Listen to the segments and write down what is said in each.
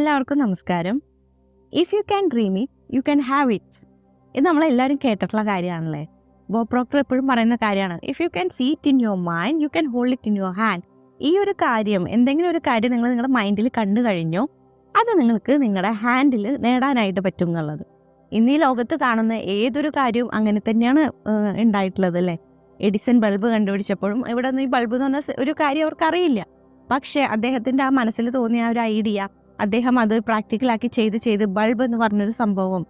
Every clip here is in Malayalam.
എല്ലാവർക്കും നമസ്കാരം. If you can dream it you can have it. ഇത് നമ്മളെല്ലാവരും കേട്ടിട്ടുള്ള കാര്യമാണല്ലേ. ബോബ് പ്രോക്ടർ എപ്പോഴും പറയുന്ന കാര്യമാണ്, if you can see it in your mind you can hold it in your hand. ഈ ഒരു കാര്യം, എന്തെങ്കിലും ഒരു കാര്യം നിങ്ങൾ നിങ്ങളുടെ മൈൻഡിൽ കണ്ടു കഴിഞ്ഞോ അത് നിങ്ങൾക്ക് നിങ്ങളുടെ ഹാൻഡിൽ നേടാനായിട്ട് പറ്റും എന്നുള്ളത്. ഇന്ന് ഈ ലോകത്ത് കാണുന്ന ഏതൊരു കാര്യവും അങ്ങനെ തന്നെയാണ് ഉണ്ടായിട്ടുള്ളത് അല്ലേ. എഡിസൺ ബൾബ് കണ്ടുപിടിച്ചപ്പോഴും ഇവിടെ നിന്ന് ഈ ബൾബ് എന്ന് പറഞ്ഞ ഒരു കാര്യം അവർക്ക് അറിയില്ല. പക്ഷേ അദ്ദേഹത്തിൻ്റെ ആ മനസ്സിൽ തോന്നിയ ഒരു ഐഡിയ അദ്ദേഹം അത് പ്രാക്ടിക്കലാക്കി ചെയ്ത് ബൾബ് എന്ന് പറഞ്ഞൊരു സംഭവം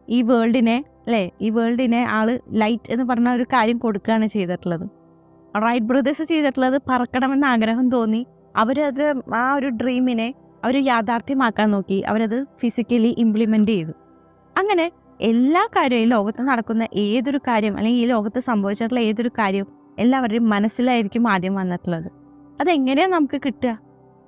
ഈ വേൾഡിനെ ആള് ലൈറ്റ് എന്ന് പറഞ്ഞ ഒരു കാര്യം കൊടുക്കുകയാണ് ചെയ്തിട്ടുള്ളത്. റൈറ്റ് ബ്രദേഴ്സ് ചെയ്തിട്ടുള്ളത് പറക്കണമെന്ന് ആഗ്രഹം തോന്നി, അവരത് ആ ഒരു ഡ്രീമിനെ അവർ യാഥാർത്ഥ്യമാക്കാൻ നോക്കി, അവരത് ഫിസിക്കലി ഇംപ്ലിമെൻ്റ് ചെയ്തു. അങ്ങനെ എല്ലാ കാര്യവും, ഈ ലോകത്ത് നടക്കുന്ന ഏതൊരു കാര്യം അല്ലെങ്കിൽ ഈ ലോകത്ത് സംഭവിച്ചിട്ടുള്ള ഏതൊരു കാര്യവും എല്ലാവരുടെയും മനസ്സിലായിരിക്കും ആദ്യം വന്നിട്ടുള്ളത്. അതെങ്ങനെയാണ് നമുക്ക് കിട്ടുക?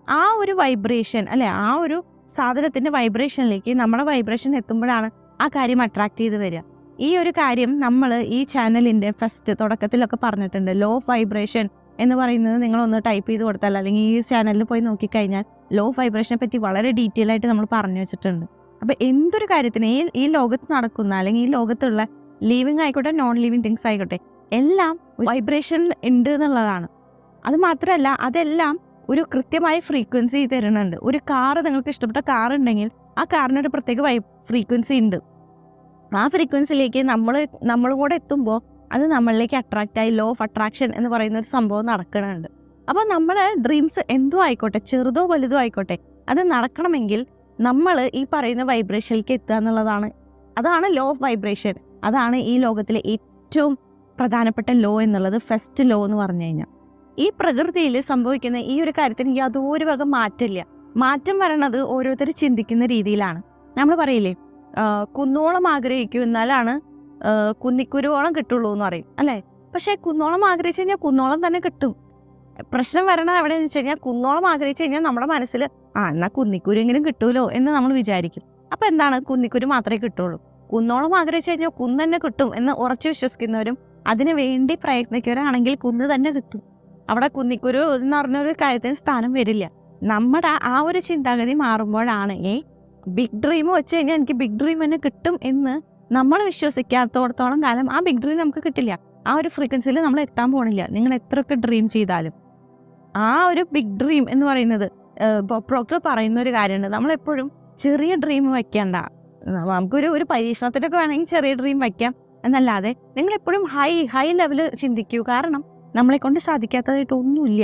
ആ ഒരു വൈബ്രേഷൻ അല്ലെ, ആ ഒരു സാധനത്തിൻ്റെ വൈബ്രേഷനിലേക്ക് നമ്മുടെ വൈബ്രേഷൻ എത്തുമ്പോഴാണ് ആ കാര്യം അട്രാക്ട് ചെയ്ത് വരിക. ഈ ഒരു കാര്യം നമ്മൾ ഈ ചാനലിൻ്റെ ഫസ്റ്റ് തുടക്കത്തിലൊക്കെ പറഞ്ഞിട്ടുണ്ട്. ലോ ഓഫ് വൈബ്രേഷൻ എന്ന് പറയുന്നത് നിങ്ങളൊന്ന് ടൈപ്പ് ചെയ്ത് കൊടുത്താൽ അല്ലെങ്കിൽ ഈ ചാനലിൽ പോയി നോക്കിക്കഴിഞ്ഞാൽ ലോ ഓഫ് വൈബ്രേഷനെ പറ്റി വളരെ ഡീറ്റെയിൽ ആയിട്ട് നമ്മൾ പറഞ്ഞു വെച്ചിട്ടുണ്ട്. അപ്പോൾ എന്തൊരു കാര്യത്തിന് ഈ ലോകത്ത് നടക്കുന്ന അല്ലെങ്കിൽ ഈ ലോകത്തുള്ള ലിവിങ് ആയിക്കോട്ടെ നോൺ ലിവിങ് തിങ്സ് ആയിക്കോട്ടെ എല്ലാം വൈബ്രേഷൻ ഉണ്ട് എന്നുള്ളതാണ്. അത് മാത്രമല്ല, അതെല്ലാം ഒരു കൃത്യമായ ഫ്രീക്വൻസി തരുന്നുണ്ട്. ഒരു കാറ്, നിങ്ങൾക്ക് ഇഷ്ടപ്പെട്ട കാർ ഉണ്ടെങ്കിൽ ആ കാറിനൊരു പ്രത്യേക ഫ്രീക്വൻസി ഉണ്ട്. ആ ഫ്രീക്വൻസിയിലേക്ക് നമ്മളും കൂടെ എത്തുമ്പോൾ അത് നമ്മളിലേക്ക് അട്രാക്റ്റായി ലോ ഓഫ് അട്രാക്ഷൻ എന്ന് പറയുന്ന ഒരു സംഭവം നടക്കുന്നുണ്ട്. അപ്പോൾ നമ്മുടെ ഡ്രീംസ് എന്തോ ആയിക്കോട്ടെ, ചെറുതോ വലുതോ ആയിക്കോട്ടെ, അത് നടക്കണമെങ്കിൽ നമ്മൾ ഈ പറയുന്ന വൈബ്രേഷനിലേക്ക് എത്തുക എന്നുള്ളതാണ്. അതാണ് ലോ ഓഫ് വൈബ്രേഷൻ. അതാണ് ഈ ലോകത്തിലെ ഏറ്റവും പ്രധാനപ്പെട്ട ലോ എന്നുള്ളത്, ഫസ്റ്റ് ലോ എന്ന് പറഞ്ഞു കഴിഞ്ഞാൽ. ഈ പ്രകൃതിയിൽ സംഭവിക്കുന്ന ഈ ഒരു കാര്യത്തിന് യാതൊരു വക മാറ്റമില്ല. മാറ്റം വരണത് ഓരോരുത്തർ ചിന്തിക്കുന്ന രീതിയിലാണ്. നമ്മൾ പറയില്ലേ, കുന്നോളം ആഗ്രഹിക്കും എന്നാലാണ് കുന്നിക്കുരുവോളം കിട്ടുള്ളൂ എന്ന് പറയും അല്ലേ. പക്ഷേ കുന്നോളം ആഗ്രഹിച്ചു കഴിഞ്ഞാൽ കുന്നോളം തന്നെ കിട്ടും. പ്രശ്നം വരണത് എവിടെയെന്ന് വെച്ച് കഴിഞ്ഞാൽ, കുന്നോളം ആഗ്രഹിച്ചു കഴിഞ്ഞാൽ നമ്മുടെ മനസ്സിൽ എന്നാൽ കുന്നിക്കുരു എങ്കിലും കിട്ടുമല്ലോ എന്ന് നമ്മൾ വിചാരിക്കും. അപ്പം എന്താണ്, കുന്നിക്കുരു മാത്രമേ കിട്ടുള്ളൂ. കുന്നോളം ആഗ്രഹിച്ചു കഴിഞ്ഞാൽ കുന്ന് തന്നെ കിട്ടും എന്ന് ഉറച്ചു വിശ്വസിക്കുന്നവരും അതിനു വേണ്ടി പ്രയത്നിക്കുന്നവരാണെങ്കിൽ കുന്ന് തന്നെ കിട്ടും. അവിടെ കുന്നിക്കുരു എന്ന് പറഞ്ഞൊരു കാര്യത്തിന് സ്ഥാനം വരില്ല. നമ്മുടെ ആ ഒരു ചിന്താഗതി മാറുമ്പോഴാണ് ബിഗ് ഡ്രീം വെച്ച് കഴിഞ്ഞാൽ എനിക്ക് ബിഗ് ഡ്രീം തന്നെ കിട്ടും എന്ന് നമ്മൾ വിശ്വസിക്കാത്തോടത്തോളം കാലം ആ ബിഗ് ഡ്രീം നമുക്ക് കിട്ടില്ല. ആ ഒരു ഫ്രീക്വൻസിയിൽ നമ്മൾ എത്താൻ പോണില്ല. നിങ്ങൾ എത്രയൊക്കെ ഡ്രീം ചെയ്താലും ആ ഒരു ബിഗ് ഡ്രീം എന്ന് പറയുന്നത്, പ്രോക്ടർ പറയുന്ന ഒരു കാര്യമുണ്ട്, നമ്മളെപ്പോഴും ചെറിയ ഡ്രീം വയ്ക്കണ്ട. നമുക്കൊരു പരീക്ഷണത്തിനൊക്കെ വേണമെങ്കിൽ ചെറിയ ഡ്രീം വയ്ക്കാം എന്നല്ലാതെ നിങ്ങളെപ്പോഴും ഹൈ ലെവല് ചിന്തിക്കൂ. കാരണം നമ്മളെ കൊണ്ട് സാധിക്കാത്തതായിട്ട് ഒന്നുമില്ല.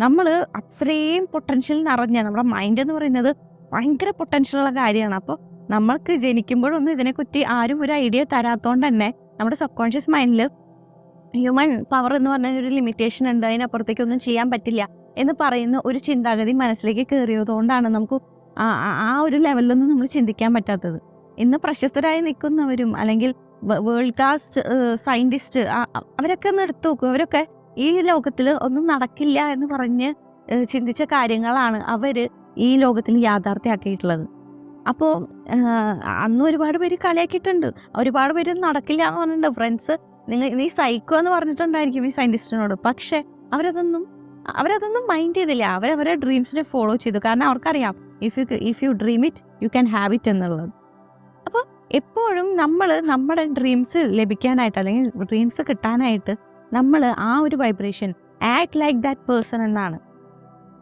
നമ്മൾ അത്രയും പൊട്ടൻഷ്യൽ നിറഞ്ഞ നമ്മുടെ മൈൻഡ് എന്ന് പറയുന്നത് ഭയങ്കര പൊട്ടൻഷ്യലുള്ള കാര്യമാണ്. അപ്പോൾ നമ്മൾക്ക് ജനിക്കുമ്പോഴൊന്നും ഇതിനെക്കുറിച്ച് ആരും ഒരു ഐഡിയ തരാത്തതുകൊണ്ട് തന്നെ നമ്മുടെ സബ് കോൺഷ്യസ് മൈൻഡിൽ ഹ്യൂമൻ പവർ എന്ന് പറഞ്ഞ ഒരു ലിമിറ്റേഷൻ ഉണ്ട്, അതിനപ്പുറത്തേക്കൊന്നും ചെയ്യാൻ പറ്റില്ല എന്ന് പറയുന്ന ഒരു ചിന്താഗതി മനസ്സിലേക്ക് കയറിയതുകൊണ്ടാണ് നമുക്ക് ആ ഒരു ലെവലിലൊന്നും നമ്മൾ ചിന്തിക്കാൻ പറ്റാത്തത്. ഇന്ന് പ്രശസ്തരായി നിൽക്കുന്നവരും അല്ലെങ്കിൽ വേൾഡ് ക്ലാസ് സയൻറ്റിസ്റ്റ് അവരൊക്കെ ഒന്ന് എടുത്തു നോക്കും. അവരൊക്കെ ഈ ലോകത്തിൽ ഒന്നും നടക്കില്ല എന്ന് പറഞ്ഞ് ചിന്തിച്ച കാര്യങ്ങളാണ് അവർ ഈ ലോകത്തിൽ യാഥാർത്ഥ്യമാക്കിയിട്ടുള്ളത്. അപ്പോൾ അന്ന് ഒരുപാട് പേര് കളിയാക്കിയിട്ടുണ്ട്, ഒരുപാട് പേര് നടക്കില്ല എന്ന് പറഞ്ഞിട്ടുണ്ട്. ഫ്രണ്ട്സ്, നീ സൈക്കോ എന്ന് പറഞ്ഞിട്ടുണ്ടായിരിക്കും ഈ സയൻറ്റിസ്റ്റിനോട്. പക്ഷെ അവരതൊന്നും മൈൻഡ് ചെയ്തില്ല. അവരവരെ ഡ്രീംസിനെ ഫോളോ ചെയ്തു. കാരണം അവർക്കറിയാം if you dream it you can have it എന്നുള്ളത്. അപ്പോൾ എപ്പോഴും നമ്മൾ നമ്മുടെ ഡ്രീംസ് ലഭിക്കാനായിട്ട് അല്ലെങ്കിൽ ഡ്രീംസ് കിട്ടാനായിട്ട് നമ്മൾ ആ ഒരു vibration act like that person എന്നാണ്.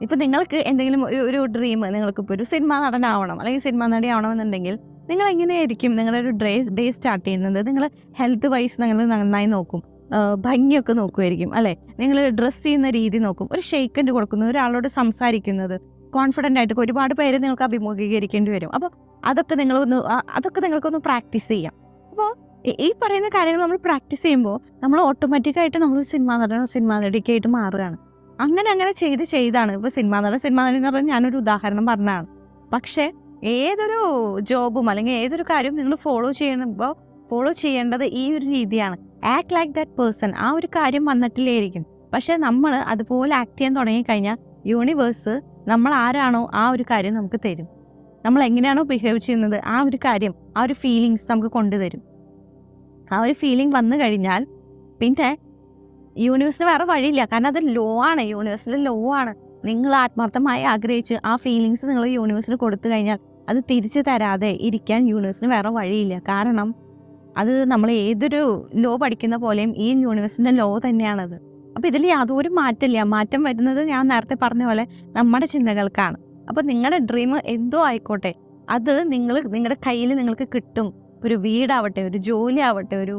ഇപ്പം നിങ്ങൾക്ക് എന്തെങ്കിലും ഒരു ഡ്രീം, നിങ്ങൾക്കിപ്പോൾ ഒരു സിനിമാ നടനാവണം അല്ലെങ്കിൽ സിനിമാ നടി ആവണമെന്നുണ്ടെങ്കിൽ നിങ്ങൾ എങ്ങനെയായിരിക്കും നിങ്ങളുടെ ഒരു ഡേ സ്റ്റാർട്ട് ചെയ്യുന്നത്? നിങ്ങൾ ഹെൽത്ത് വൈസ് നിങ്ങൾ നന്നായി നോക്കും, ഭംഗിയൊക്കെ നോക്കുമായിരിക്കും അല്ലേ. നിങ്ങൾ ഡ്രസ്സ് ചെയ്യുന്ന രീതി നോക്കും, ഒരു ഷെയ്ക്കൻഡ് കൊടുക്കുന്നത്, ഒരാളോട് സംസാരിക്കുന്നത്, കോൺഫിഡൻ്റ് ആയിട്ട് ഒരുപാട് പേര് നിങ്ങൾക്ക് അഭിമുഖീകരിക്കേണ്ടി വരും. അപ്പോൾ അതൊക്കെ നിങ്ങൾക്കൊന്ന് പ്രാക്ടീസ് ചെയ്യാം. അപ്പോൾ ഈ പറയുന്ന കാര്യങ്ങൾ നമ്മൾ പ്രാക്ടീസ് ചെയ്യുമ്പോൾ നമ്മൾ ഓട്ടോമാറ്റിക്കായിട്ട് നമ്മൾ സിനിമാ നടനോ സിനിമാ നടിക്കായിട്ട് മാറുകയാണ്. അങ്ങനെ ചെയ്താണ് ഇപ്പോൾ സിനിമാ നടി എന്ന് പറഞ്ഞാൽ ഞാനൊരു ഉദാഹരണം പറഞ്ഞതാണ്. പക്ഷേ ഏതൊരു ജോബും അല്ലെങ്കിൽ ഏതൊരു കാര്യവും നിങ്ങൾ ഫോളോ ചെയ്യേണ്ടത് ഈ ഒരു രീതിയാണ്. Act like that person. ആ ഒരു കാര്യം വന്നിട്ടില്ലായിരിക്കും, പക്ഷെ നമ്മൾ അതുപോലെ ആക്ട് ചെയ്യാൻ തുടങ്ങിക്കഴിഞ്ഞാൽ യൂണിവേഴ്സ് നമ്മൾ ആരാണോ ആ ഒരു കാര്യം നമുക്ക് തരും. നമ്മൾ എങ്ങനെയാണോ ബിഹേവ് ചെയ്യുന്നത് ആ ഒരു കാര്യം, ആ ഒരു ഫീലിങ്സ് നമുക്ക് കൊണ്ടുതരും. ആ ഒരു ഫീലിംഗ് വന്നു കഴിഞ്ഞാൽ പിന്നെ യൂണിവേഴ്സിന് വേറെ വഴിയില്ല. കാരണം അത് ലോ ആണ്, യൂണിവേഴ്സിലെ ലോ ആണ്. നിങ്ങൾ ആത്മാർത്ഥമായി ആഗ്രഹിച്ച് ആ ഫീലിങ്സ് നിങ്ങൾ യൂണിവേഴ്സിന് കൊടുത്തു കഴിഞ്ഞാൽ അത് തിരിച്ചു തരാതെ ഇരിക്കാൻ യൂണിവേഴ്സിന് വേറെ വഴിയില്ല. കാരണം അത് നമ്മൾ ഏതൊരു ലോ പഠിക്കുന്ന പോലെയും ഈ യൂണിവേഴ്സിൻ്റെ ലോ തന്നെയാണത്. അപ്പോൾ ഇതിൽ യാതൊരു മാറ്റമില്ല. മാറ്റം വരുന്നത് ഞാൻ നേരത്തെ പറഞ്ഞ പോലെ നമ്മുടെ ചിന്തകൾക്കാണ്. അപ്പോൾ നിങ്ങളുടെ ഡ്രീം എന്തോ ആയിക്കോട്ടെ, അത് നിങ്ങളുടെ കയ്യിൽ നിങ്ങൾക്ക് കിട്ടും. ഒരു വീടാവട്ടെ, ഒരു ജോലി ആവട്ടെ, ഒരു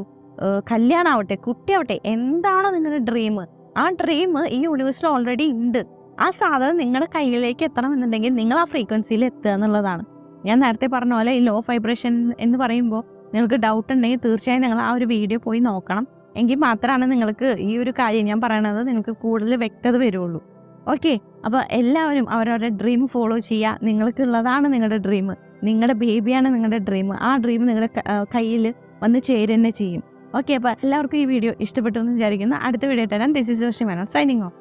കല്യാണമാവട്ടെ, കുട്ടിയാവട്ടെ, എന്താണോ നിങ്ങളുടെ ഡ്രീം, ആ ഡ്രീം ഈ യൂണിവേഴ്സിൽ ഓൾറെഡി ഉണ്ട്. ആ സാധനം നിങ്ങളുടെ കയ്യിലേക്ക് എത്തണമെന്നുണ്ടെങ്കിൽ നിങ്ങൾ ആ ഫ്രീക്വൻസിയിൽ എത്തുക എന്നുള്ളതാണ്. ഞാൻ നേരത്തെ പറഞ്ഞ പോലെ ഈ ലോ വൈബ്രേഷൻ എന്ന് പറയുമ്പോൾ നിങ്ങൾക്ക് ഡൗട്ട് ഉണ്ടെങ്കിൽ തീർച്ചയായും നിങ്ങൾ ആ ഒരു വീഡിയോ പോയി നോക്കണം. എങ്കിൽ മാത്രമാണ് നിങ്ങൾക്ക് ഈ ഒരു കാര്യം ഞാൻ പറയണത് നിങ്ങൾക്ക് കൂടുതൽ വ്യക്തത വരുള്ളൂ. ഓക്കെ, അപ്പോൾ എല്ലാവരും അവരവരുടെ ഡ്രീം ഫോളോ ചെയ്യുക. നിങ്ങൾക്കുള്ളതാണ് നിങ്ങളുടെ ഡ്രീം, നിങ്ങളുടെ ബേബിയാണ് നിങ്ങളുടെ ഡ്രീം. ആ ഡ്രീം നിങ്ങളുടെ കയ്യിൽ വന്ന് ചേരുക തന്നെ ചെയ്യും. ഓക്കെ, അപ്പോൾ എല്ലാവർക്കും ഈ വീഡിയോ ഇഷ്ടപ്പെട്ടു എന്ന് വിചാരിക്കുന്നു. അടുത്ത വീഡിയോ തരാം. This is your Shimana signing of.